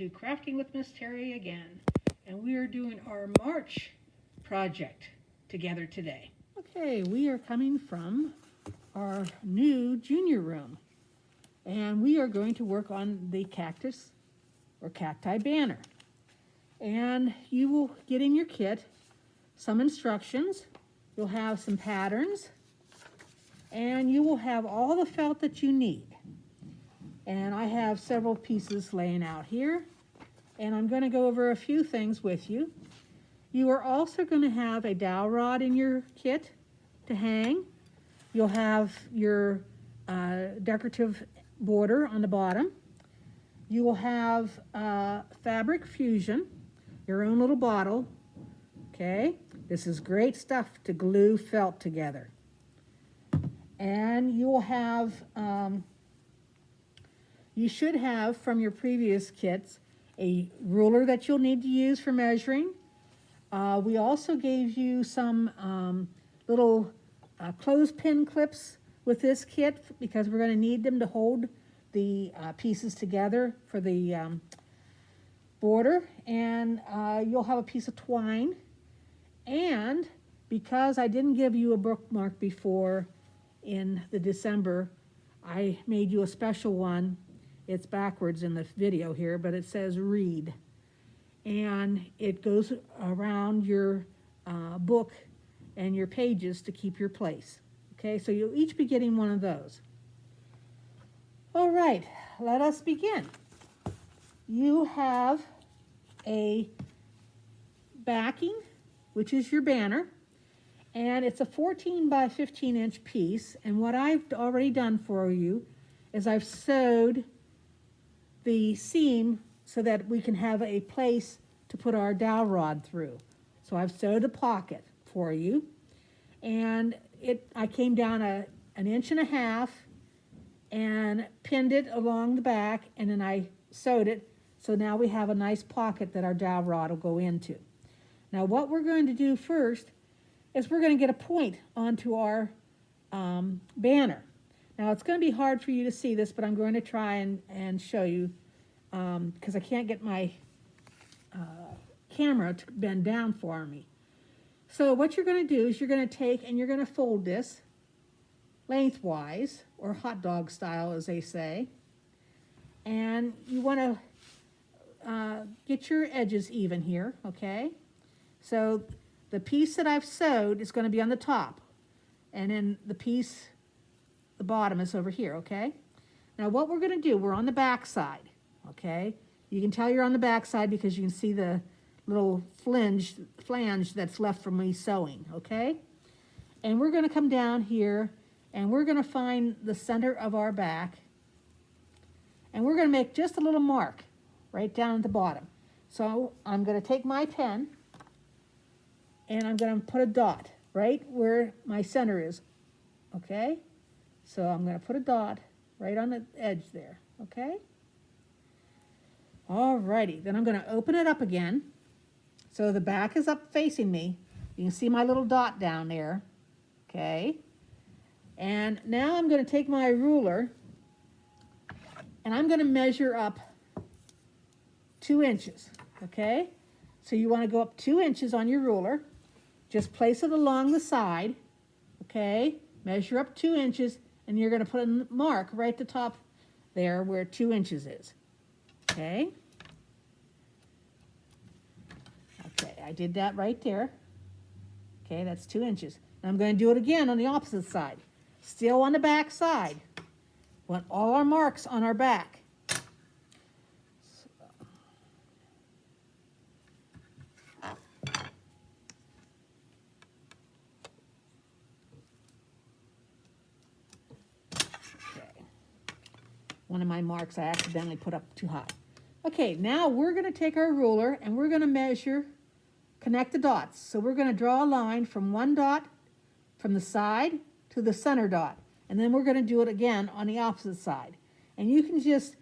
to Crafting with Miss Terrie again, and we are doing our March project together today. Okay, we are coming from our new junior room, and we are going to work on the cactus or cacti banner. And you will get in your kit some instructions, you'll have some patterns, and you will have all the felt that you need. And I have several pieces laying out here, and I'm going to go over a few things with you. You are also going to have a dowel rod in your kit to hang. You'll have your decorative border on the bottom. You will have fabric fusion, your own little bottle. Okay, this is great stuff to glue felt together. And you will have you should have from your previous kits a ruler that you'll need to use for measuring. We also gave you some little clothespin clips with this kit because we're going to need them to hold the pieces together for the border. And you'll have a piece of twine. And because I didn't give you a bookmark before in the December, I made you a special one. It's backwards in the video here, but it says read. And it goes around your book and your pages to keep your place. Okay, so you'll each be getting one of those. All right, let us begin. You have a backing, which is your banner, and it's a 14 by 15 inch piece. And what I've already done for you is I've sewed the seam so that we can have a place to put our dowel rod through. So I've sewed a pocket for you, and I came down an inch and a half and pinned it along the back, and then I sewed it, so now we have a nice pocket that our dowel rod will go into. Now what we're going to do first is we're going to get a point onto our banner. Now it's going to be hard for you to see this, but I'm going to try and show you because I can't get my camera to bend down for me. So what you're going to do is you're going to take and you're going to fold this lengthwise, or hot dog style as they say, and you want to get your edges even here, okay? So the piece that I've sewed is going to be on the top, and then the bottom is over here, okay? Now what we're going to do, we're on the back side, okay? You can tell you're on the back side because you can see the little flange that's left from me sewing, okay? And we're going to come down here, and we're going to find the center of our back, and we're going to make just a little mark right down at the bottom. So I'm going to take my pen, and I'm going to put a dot right where my center is, okay? So I'm going to put a dot right on the edge there, okay? Alrighty, then I'm going to open it up again. So the back is up facing me. You can see my little dot down there, okay? And now I'm going to take my ruler, and I'm going to measure up 2 inches, okay? So you want to go up 2 inches on your ruler. Just place it along the side, okay? Measure up 2 inches, and you're going to put a mark right at the top there where 2 inches is, okay? Okay, I did that right there. Okay, that's 2 inches. Now I'm going to do it again on the opposite side. Still on the back side. Want all our marks on our back. One of my marks I accidentally put up too high. Okay, now we're going to take our ruler and we're going to measure, connect the dots. So we're going to draw a line from one dot from the side to the center dot. And then we're going to do it again on the opposite side. And you can just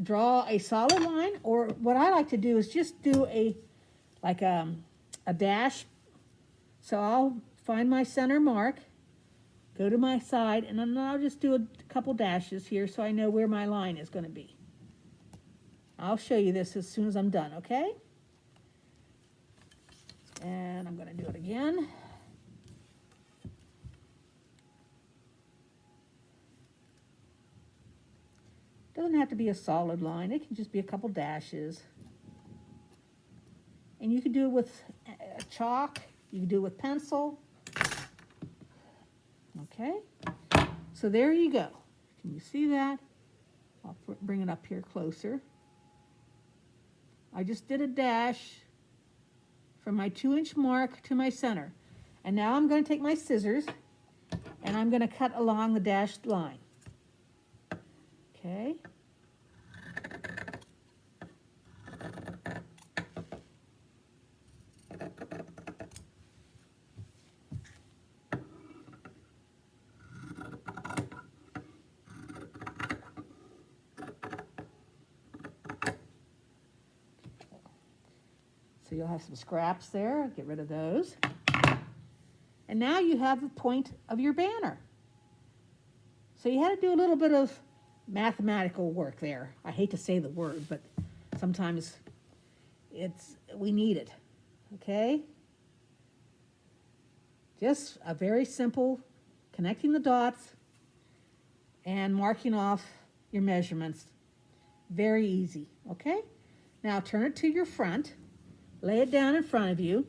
draw a solid line, or what I like to do is just do a dash. So I'll find my center mark, go to my side, and then I'll just do a couple dashes here so I know where my line is going to be. I'll show you this as soon as I'm done, okay? And I'm going to do it again. Doesn't have to be a solid line. It can just be a couple dashes. And you can do it with chalk. You can do it with pencil. Okay. So there you go. Can you see that? I'll bring it up here closer. I just did a dash from my 2-inch mark to my center. And now I'm going to take my scissors and I'm going to cut along the dashed line. Okay. So you'll have some scraps there, get rid of those. And now you have the point of your banner. So you had to do a little bit of mathematical work there. I hate to say the word, but sometimes we need it, okay? Just a very simple connecting the dots and marking off your measurements. Very easy, okay? Now turn it to your front. Lay it down in front of you.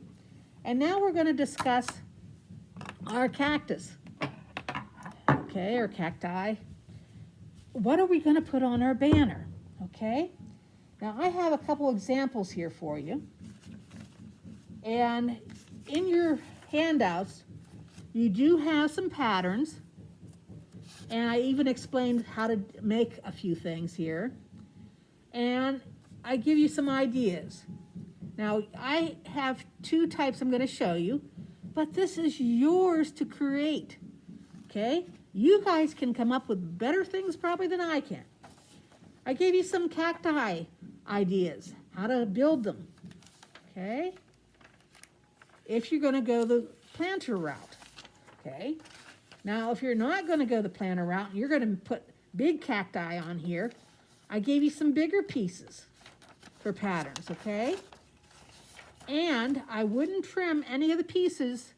And now we're going to discuss our cactus. Okay, or cacti. What are we going to put on our banner? Okay? Now I have a couple examples here for you. And in your handouts, you do have some patterns. And I even explained how to make a few things here. And I give you some ideas. Now, I have 2 types I'm going to show you, but this is yours to create, okay? You guys can come up with better things probably than I can. I gave you some cacti ideas, how to build them, okay? If you're going to go the planter route, okay? Now, if you're not going to go the planter route, and you're going to put big cacti on here, I gave you some bigger pieces for patterns, okay? And I wouldn't trim any of the pieces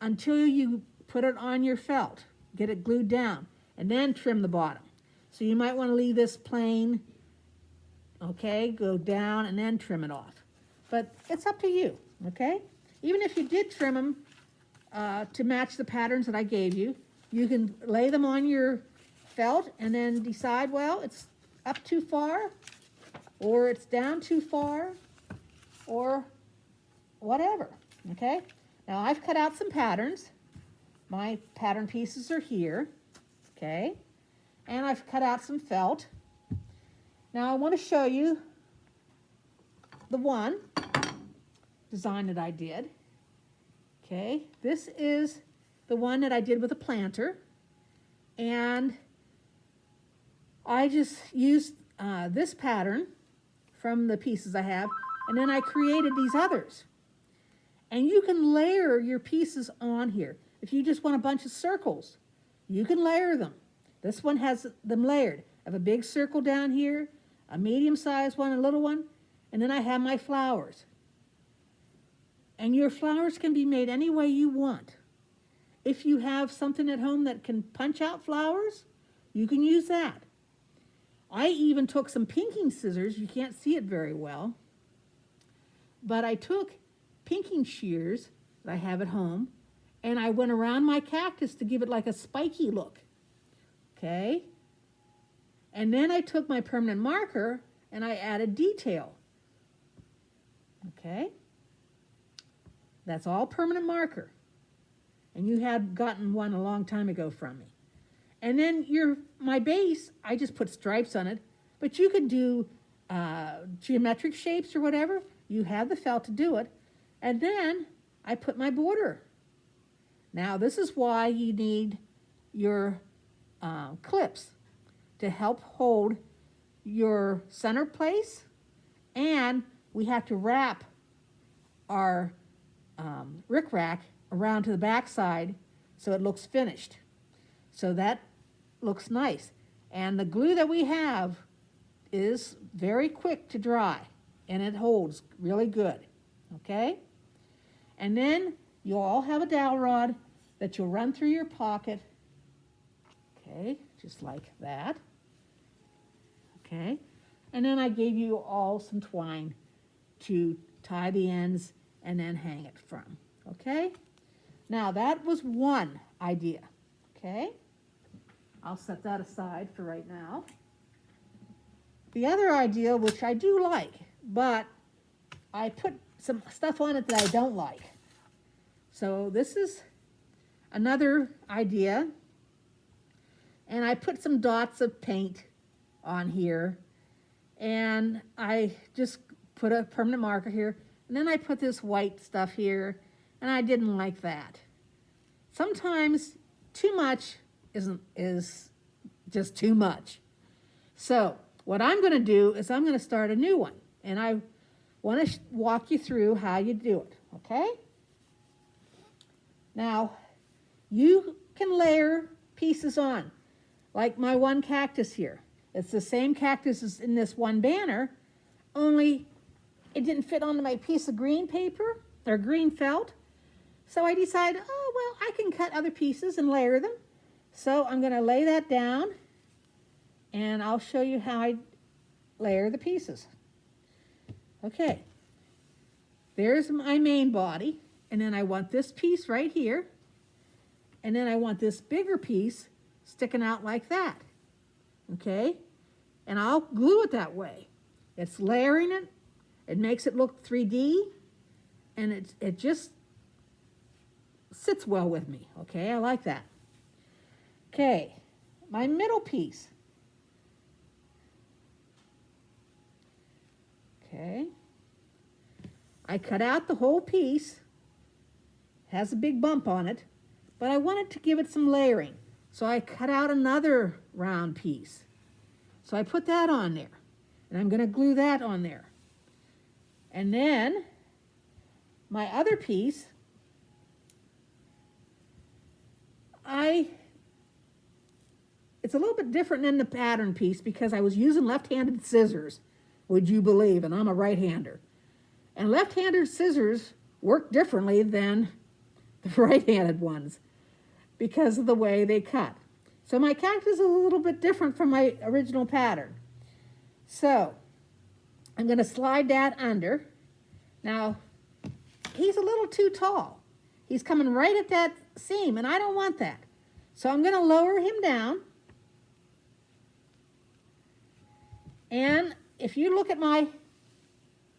until you put it on your felt. Get it glued down, and then trim the bottom. So you might want to leave this plain, okay, go down and then trim it off. But it's up to you, okay? Even if you did trim them to match the patterns that I gave you, you can lay them on your felt and then decide, well, it's up too far, or it's down too far, or whatever, okay? Now I've cut out some patterns. My pattern pieces are here, okay? And I've cut out some felt. Now I want to show you the one design that I did, okay? This is the one that I did with a planter, and I just used this pattern from the pieces I have, and then I created these others. And you can layer your pieces on here. If you just want a bunch of circles, you can layer them. This one has them layered. I have a big circle down here, a medium-sized one, a little one, and then I have my flowers. And your flowers can be made any way you want. If you have something at home that can punch out flowers, you can use that. I even took some pinking scissors. You can't see it very well. But I took pinking shears that I have at home, and I went around my cactus to give it like a spiky look. Okay? And then I took my permanent marker and I added detail. Okay? That's all permanent marker. And you had gotten one a long time ago from me. And then my base, I just put stripes on it, but you could do geometric shapes or whatever. You have the felt to do it. And then I put my border. Now this is why you need your clips to help hold your center place, and we have to wrap our rickrack around to the back side so it looks finished. So that looks nice. And the glue that we have is very quick to dry, and it holds really good, okay? And then you'll all have a dowel rod that you'll run through your pocket, okay, just like that, okay? And then I gave you all some twine to tie the ends and then hang it from, okay? Now that was one idea, okay? I'll set that aside for right now. The other idea, which I do like, but I put some stuff on it that I don't like. So this is another idea, and I put some dots of paint on here, and I just put a permanent marker here, and then I put this white stuff here, and I didn't like that. Sometimes too much is just too much. So what I'm going to do is I'm going to start a new one, and I want to walk you through how you do it, okay? Now, you can layer pieces on, like my one cactus here. It's the same cactus as in this one banner, only it didn't fit onto my piece of green paper or green felt. So I decided, oh, well, I can cut other pieces and layer them. So I'm going to lay that down, and I'll show you how I layer the pieces. Okay, there's my main body, and then I want this piece right here, and then I want this bigger piece sticking out like that, okay? And I'll glue it that way. It's layering it, it makes it look 3D, and it just sits well with me, okay? I like that. Okay, my middle piece. Okay, I cut out the whole piece, has a big bump on it, but I wanted to give it some layering. So I cut out another round piece. So I put that on there, and I'm going to glue that on there. And then my other piece, it's a little bit different than the pattern piece because I was using left-handed scissors, would you believe, and I'm a right-hander. And left-handed scissors work differently than the right-handed ones because of the way they cut. So my cactus is a little bit different from my original pattern. So I'm going to slide that under. Now, he's a little too tall. He's coming right at that seam, and I don't want that. So I'm going to lower him down. And if you look at my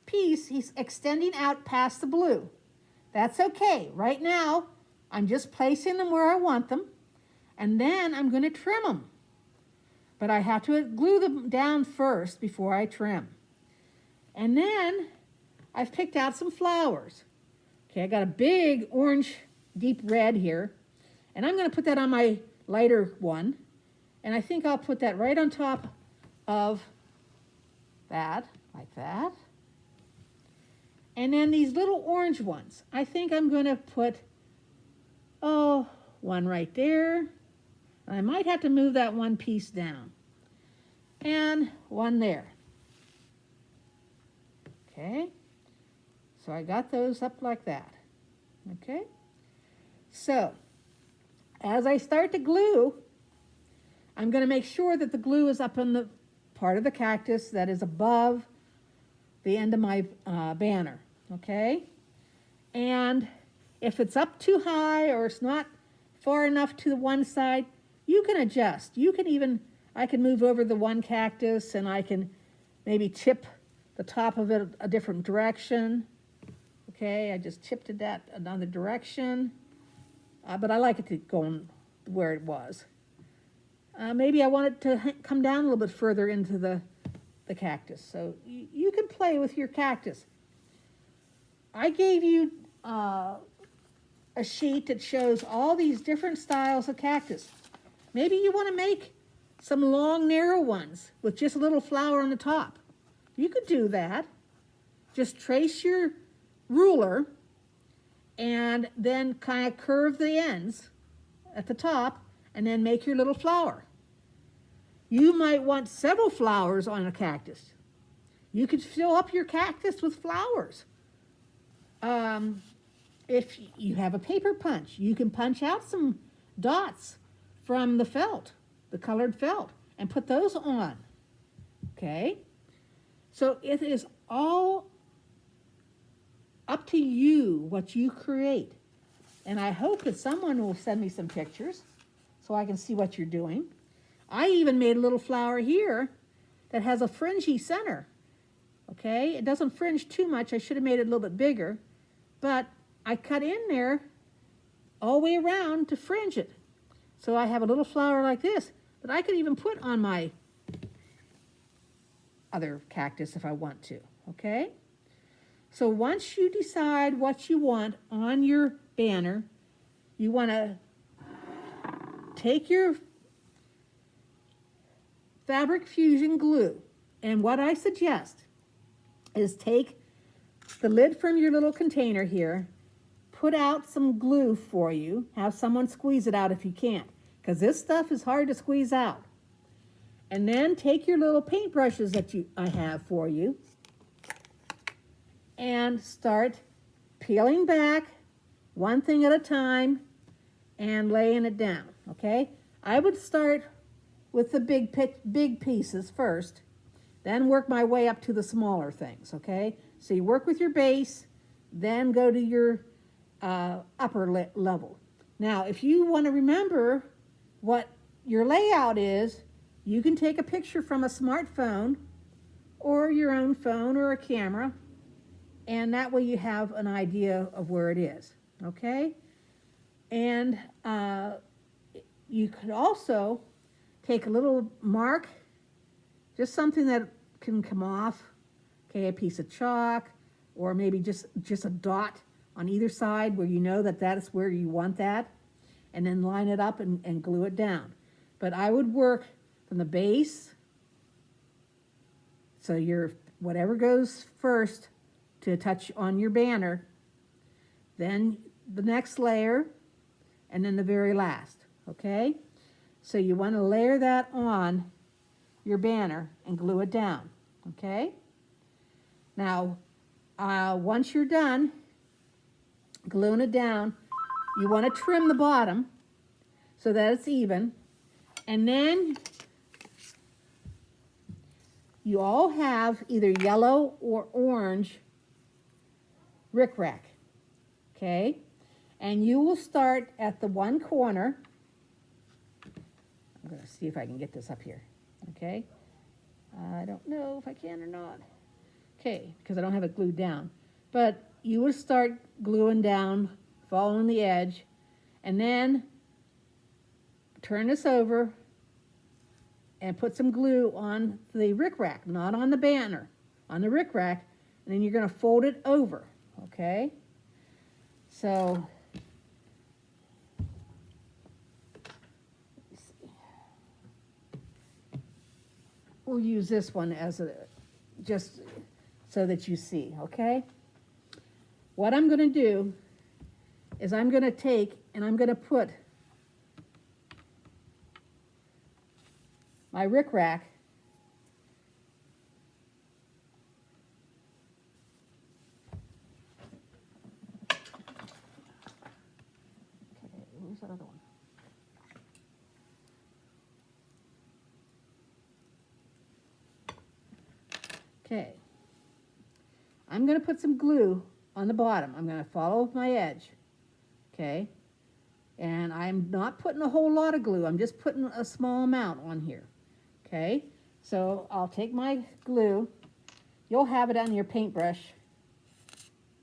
piece, he's extending out past the blue. That's okay. Right now, I'm just placing them where I want them, and then I'm going to trim them. But I have to glue them down first before I trim. And then I've picked out some flowers. Okay, I got a big orange, deep red here, and I'm going to put that on my lighter one, and I think I'll put that right on top of that, like that. And then these little orange ones, I think I'm going to put, one right there. I might have to move that one piece down. And one there. Okay. So I got those up like that. Okay. So as I start to glue, I'm going to make sure that the glue is up in the part of the cactus that is above the end of my banner. Okay. And if it's up too high or it's not far enough to the one side, you can adjust. You can even, I can move over the one cactus and I can maybe tip the top of it a different direction. Okay, I just tipped it that another direction. But I like it to go where it was. Maybe I want it to come down a little bit further into the cactus. So you can play with your cactus. I gave you a sheet that shows all these different styles of cactus. Maybe you want to make some long, narrow ones with just a little flower on the top. You could do that. Just trace your ruler and then kind of curve the ends at the top and then make your little flower. You might want several flowers on a cactus. You could fill up your cactus with flowers. If you have a paper punch, you can punch out some dots from the felt, the colored felt, and put those on. Okay? So it is all up to you what you create. And I hope that someone will send me some pictures so I can see what you're doing. I even made a little flower here that has a fringy center. Okay? It doesn't fringe too much. I should have made it a little bit bigger. But I cut in there all the way around to fringe it. So I have a little flower like this that I could even put on my other cactus if I want to, okay? So once you decide what you want on your banner, you want to take your fabric fusion glue, and what I suggest is take the lid from your little container here, put out some glue for you, have someone squeeze it out if you can't, because this stuff is hard to squeeze out. And then take your little paintbrushes that I have for you and start peeling back one thing at a time and laying it down, okay? I would start with the big pieces first, then work my way up to the smaller things, okay? So you work with your base, then go to your upper level. Now, if you want to remember what your layout is, you can take a picture from a smartphone or your own phone or a camera, and that way you have an idea of where it is, okay? And you could also take a little mark, just something that can come off, okay, a piece of chalk, or maybe just a dot on either side where you know that that is where you want that, and then line it up and glue it down. But I would work from the base, so your whatever goes first to touch on your banner, then the next layer, and then the very last, okay? So you want to layer that on your banner and glue it down, okay? Now, once you're done gluing it down, you want to trim the bottom so that it's even, and then you all have either yellow or orange rickrack, okay? And you will start at the one corner. I'm going to see if I can get this up here, okay? I don't know if I can or not. Okay, because I don't have it glued down. But you will start gluing down, following the edge, and then turn this over and put some glue on the rickrack, not on the banner, on the rickrack, and then you're going to fold it over, okay? So, let's see. We'll use this one as a, just so that you see, okay? What I'm going to do is I'm going to take and I'm going to put my rickrack where's that other one? Okay. I'm going to put some glue on the bottom. I'm going to follow my edge. Okay. And I'm not putting a whole lot of glue. I'm just putting a small amount on here. Okay. So I'll take my glue. You'll have it on your paintbrush.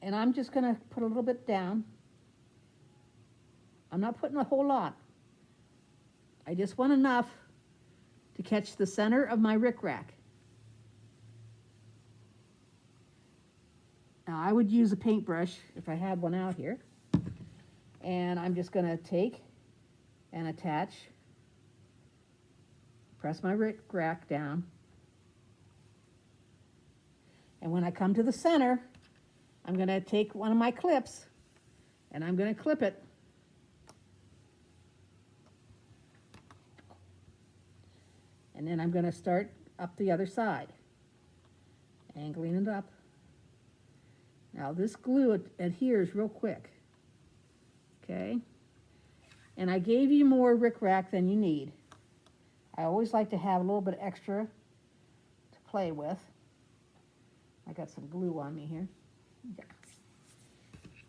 And I'm just going to put a little bit down. I'm not putting a whole lot. I just want enough to catch the center of my rickrack. Now I would use a paintbrush if I had one out here. And I'm just going to take and attach, press my rickrack down. And when I come to the center, I'm going to take one of my clips and I'm going to clip it. And then I'm going to start up the other side. angling it up. Now this glue adheres real quick, okay? And I gave you more rickrack than you need. I always like to have a little bit extra to play with. I got some glue on me here.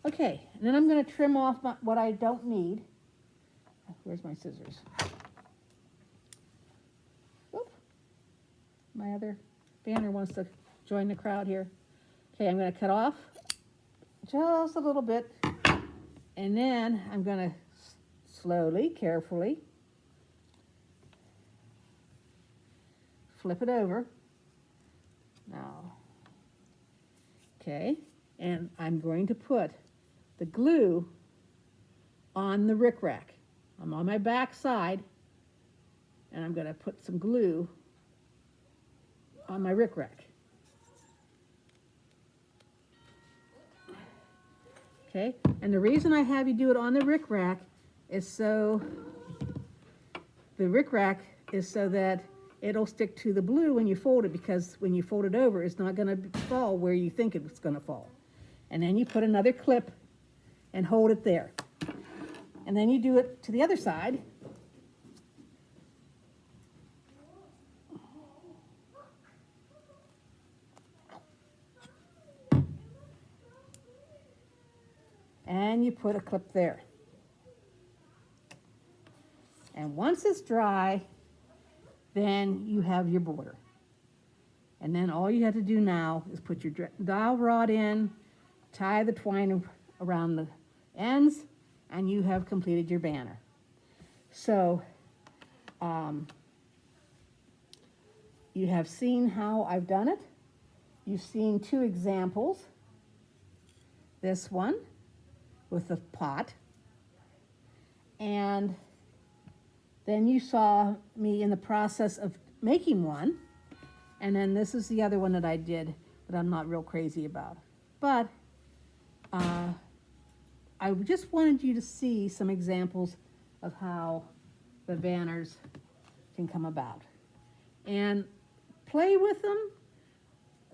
Okay, and then I'm going to trim off what I don't need. Where's my scissors? Oop. My other banner wants to join the crowd here. Okay, I'm going to cut off just a little bit, and then I'm going to slowly, carefully flip it over. Now, okay, and I'm going to put the glue on the rickrack. I'm on my back side, and I'm going to put some glue on my rickrack. Okay, and the reason I have you do it on the rickrack is so that it'll stick to the blue when you fold it, because when you fold it over, it's not going to fall where you think it's going to fall. And then you put another clip and hold it there. And then you do it to the other side. And you put a clip there. And once it's dry, then you have your border. And then all you have to do now is put your dowel rod in, tie the twine around the ends, and you have completed your banner. So you have seen how I've done it. You've seen two examples. This one with the pot, and then you saw me in the process of making one, and then this is the other one that I did that I'm not real crazy about. But I just wanted you to see some examples of how the banners can come about. And play with them,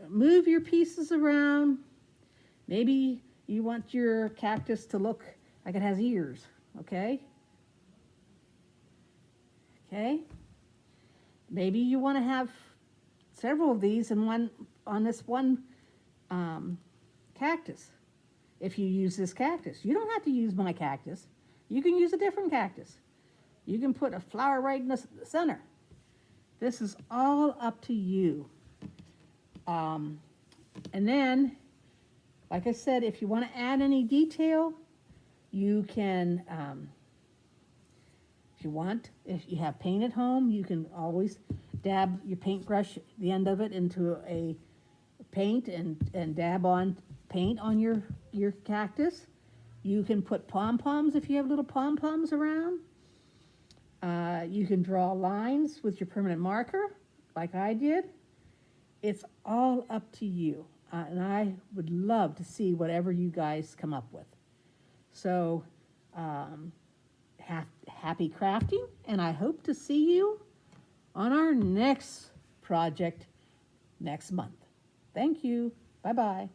move your pieces around. Maybe you want your cactus to look like it has ears, okay? Okay? Maybe you want to have several of these in one on this one cactus. If you use this cactus, you don't have to use my cactus. You can use a different cactus. You can put a flower right in the center. This is all up to you. And then, like I said, if you want to add any detail, you can, if you want, if you have paint at home, you can always dab your paintbrush, the end of it, into a paint and dab on paint on your cactus. You can put pom-poms if you have little pom-poms around. You can draw lines with your permanent marker, like I did. It's all up to you. And I would love to see whatever you guys come up with. So, happy crafting, and I hope to see you on our next project next month. Thank you. Bye-bye.